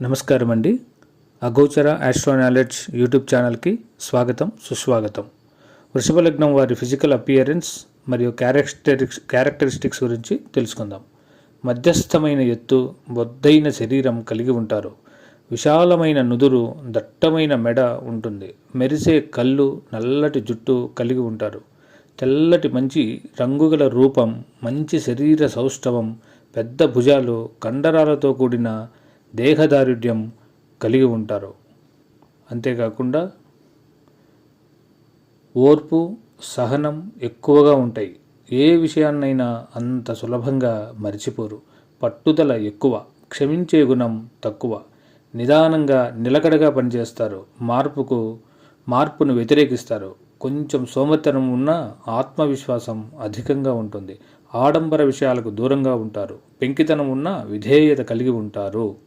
నమస్కారం అండి. అగోచర ఆస్ట్రోనాలెడ్జ్ యూట్యూబ్ ఛానల్కి స్వాగతం, సుస్వాగతం. వృషభ లగ్నం వారి ఫిజికల్ అపియరెన్స్ మరియు క్యారెక్టరిస్టిక్స్ గురించి తెలుసుకుందాం. మధ్యస్థమైన ఎత్తు, బొద్దైన శరీరం కలిగి ఉంటారు. విశాలమైన నుదురు, దట్టమైన మెడ ఉంటుంది. మెరిసే కళ్ళు, నల్లటి జుట్టు కలిగి ఉంటారు. తెల్లటి మంచి రంగుగల రూపం, మంచి శరీర సౌష్ఠవం, పెద్ద భుజాలు, కండరాలతో కూడిన దేహదారుఢ్యం కలిగి ఉంటారు. అంతేకాకుండా ఓర్పు, సహనం ఎక్కువగా ఉంటాయి. ఏ విషయాన్నైనా అంత సులభంగా మరిచిపోరు. పట్టుదల ఎక్కువ, క్షమించే గుణం తక్కువ. నిదానంగా, నిలకడగా పనిచేస్తారు. మార్పును వ్యతిరేకిస్తారు. కొంచెం సోమరితనం ఉన్నా ఆత్మవిశ్వాసం అధికంగా ఉంటుంది. ఆడంబర విషయాలకు దూరంగా ఉంటారు. పెంకితనం ఉన్నా విధేయత కలిగి ఉంటారు.